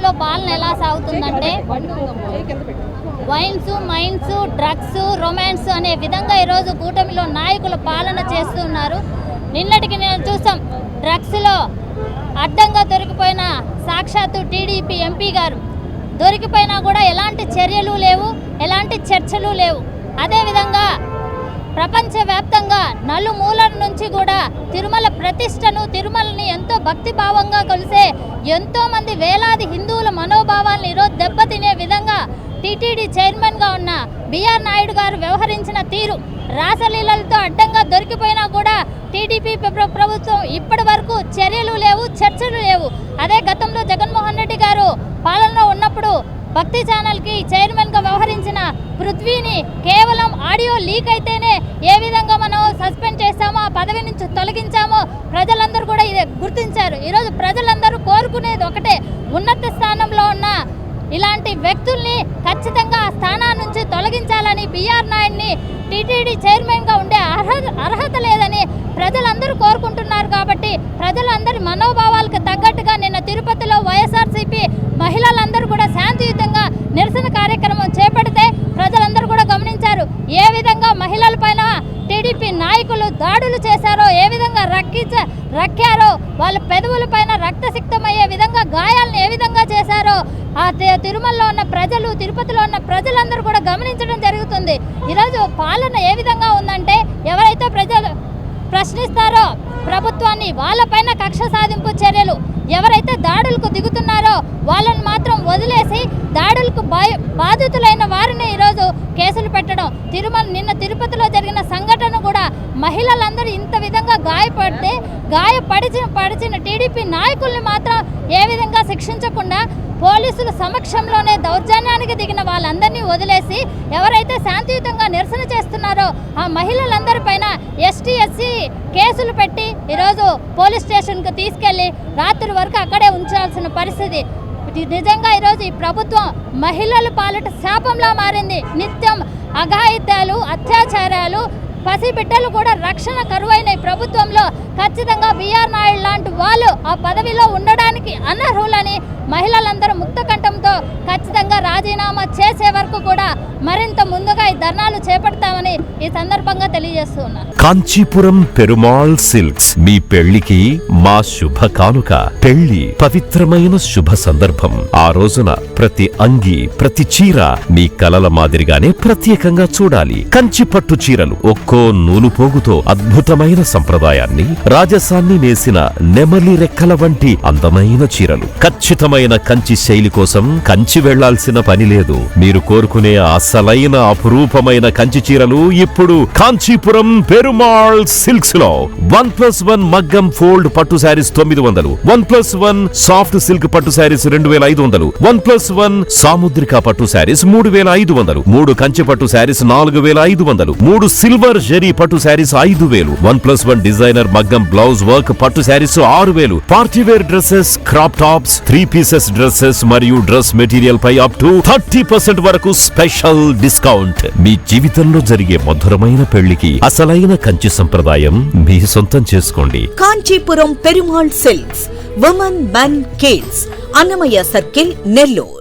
రాష్ట్రంలో పాలన ఎలా సాగుతుందంటే వైన్స్, మైన్స్, డ్రగ్స్, రొమాన్స్ అనే విధంగా ఈరోజు కూటమిలో నాయకులు పాలన చేస్తున్నారు. నిన్నటికి నేను చూసాం, డ్రగ్స్లో అడ్డంగా దొరికిపోయిన సాక్షాత్తు టీడీపీ ఎంపీ గారు దొరికిపోయినా కూడా ఎలాంటి చర్యలు లేవు, ఎలాంటి చర్చలు లేవు. అదేవిధంగా ప్రపంచవ్యాప్తంగా నలుమూలల నుంచి కూడా తిరుమల ప్రతిష్టను, తిరుమలని ఎంతో భక్తిభావంగా కొలిసే ఎంతోమంది వేలాది హిందువుల మనోభావాలను ఈరోజు దెబ్బతినే విధంగా టీటీడీ చైర్మన్గా ఉన్న బిఆర్ నాయుడు గారు వ్యవహరించిన తీరు, రాసలీలలతో అడ్డంగా దొరికిపోయినా కూడా టీడీపీ ప్రభుత్వం ఇప్పటి వరకు చర్యలు లేవు, చర్చలు లేవు. అదే గతంలో జగన్మోహన్ రెడ్డి గారు పాలనలో ఉన్నప్పుడు భక్తి ఛానల్కి చైర్మన్గా వ్యవహరించిన పృథ్వీని కేవలం ఆడియో లీక్ అయితేనే ఏ విధంగా మనం సస్పెండ్ చేస్తామో, ఆ పదవి నుంచి తొలగించామో ప్రజలందరూ కూడా ఇదే గుర్తించారు. ఈరోజు ప్రజలందరూ కోరుకునేది ఒకటే, ఉన్నత స్థానంలో ఉన్న ఇలాంటి వ్యక్తుల్ని ఖచ్చితంగా ఆ స్థానాల నుంచి తొలగించాలని, బిఆర్ నాయుడిని టీటీడీ చైర్మన్గా ఉండే అర్హత లేదని ప్రజలందరూ కోరుకుంటున్నారు. కాబట్టి ప్రజలందరి మనోభావాలకు తగ్గట్టుగా నిన్న తిరుపతిలో వైఎస్ఆర్సీపీ మహిళలందరూ కూడా శాంతియుతంగా నిరసన కార్యక్రమం చేపడితే ప్రజలందరూ కూడా గమనించారు. ఏ విధంగా మహిళల పైన టీడీపీ నాయకులు దాడులు చేశారో, ఏ విధంగా రక్కారో, వాళ్ళ పెదవుల పైన రక్తసిక్తమయ్యే విధంగా గాయాలను ఏ విధంగా చేశారో ఆ తిరుమలలో ఉన్న ప్రజలు, తిరుపతిలో ఉన్న ప్రజలందరూ కూడా గమనించడం జరుగుతుంది. ఈరోజు పాలన ఏ విధంగా ఉందంటే, ఎవరైతే ప్రజలు ప్రశ్నిస్తారో ప్రభుత్వాన్ని వాళ్ళపైన కక్ష సాధింపు చర్యలు, ఎవరైతే దాడులకు దిగుతున్నారో వాళ్ళని మాత్రం వదిలేసి దాడులకు బాధితులైన వారిని ఈరోజు కేసులు పెట్టడం. నిన్న తిరుపతిలో జరిగిన సంఘటన కూడా మహిళలందరూ ఇంత విధంగా గాయపడిచిన టీడీపీ నాయకుల్ని మాత్రం ఏ విధంగా శిక్షించకుండా పోలీసుల సమక్షంలోనే దౌర్జన్యానికి దిగిన వాళ్ళందరినీ వదిలేసి ఎవరైతే శాంతియుతంగా నిరసన చేస్తున్నారో ఆ మహిళలందరిపైన ఎస్టీ, ఎస్సీ కేసులు పెట్టి ఈరోజు పోలీస్ స్టేషన్కి తీసుకెళ్లి రాత్రి వరకు అక్కడే ఉంచాల్సిన పరిస్థితి. నిజంగా ఈరోజు ఈ ప్రభుత్వం మహిళల పాలిట శాపంలా మారింది. నిత్యం అఘాయిత్యాలు, అత్యాచారాలు, పసిబిడ్డలు కూడా రక్షణ కరువైన ప్రభుత్వంలో ఖచ్చితంగా బిఆర్ నాయుడు లాంటి వాళ్ళు ఆ పదవిలో ఉండడానికి అనర్హులని మహిళలందరూ ముక్తకంఠంతో ఖచ్చితంగా రాజీనామా చేసే వరకు కూడా మరింత ముందుగా ఈ ధర్నాలు చేపడతామని ఈ సందర్భంగా తెలియజేస్తూ ఉన్నారు. కాంచీపురం పెరుమాళ్ సిల్క్స్ మీ పెళ్లికి మా శుభ కానుక. పెళ్లి పవిత్రమైన శుభ సందర్భం. ఆ రోజున ప్రతి అంగి, ప్రతి చీర మీ కలల మాదిరిగానే ప్రత్యేకంగా చూడాలి. కంచి పట్టు చీరలు ఒక్కో నూలు పోగుతో అద్భుతమైన సంప్రదాయాన్ని, రాజసాన్ని నేసిన నెమలి రెక్కల వంటి అందమైన చీరలు. ఖచ్చితమైన కంచి శైలి కోసం కంచి వెళ్లాల్సిన పని లేదు. మీరు కోరుకునే అసలైన అపురూపమైన కంచి చీరలు ఇప్పుడు కాంచీపురం పెరుమాళ్ సిల్క్స్ లో 1+1 మగ్గం ఫోల్డ్ పట్టు శారీస్ 900, 1+1 సాఫ్ట్ సిల్క్ పట్టు శారీస్ 2500, 1+1 సాముద్రిక పట్టు శారీస్ 3500, 3 కంచి పట్టు శారీస్ 4500, 3 సిల్వర్ జరీ పట్టు శారీస్ 5000, 1+1 డిజైనర్ మగ్గం బ్లౌజ్ వర్క్ పట్టు sarees 6000, party wear dresses, crop tops, 3 pieces dresses మరియు డ్రెస్ మెటీరియల్ పై అప్ టు 30% వరకు స్పెషల్ డిస్కౌంట్. మీ జీవితంలో జరిగే మధురమైన పెళ్లికి అసలైన కంచి సంప్రదాయం మీ సొంతం చేసుకోండి. Kanchipuram Perumal silks, women, men, kids, Annamayya circle, Nellore.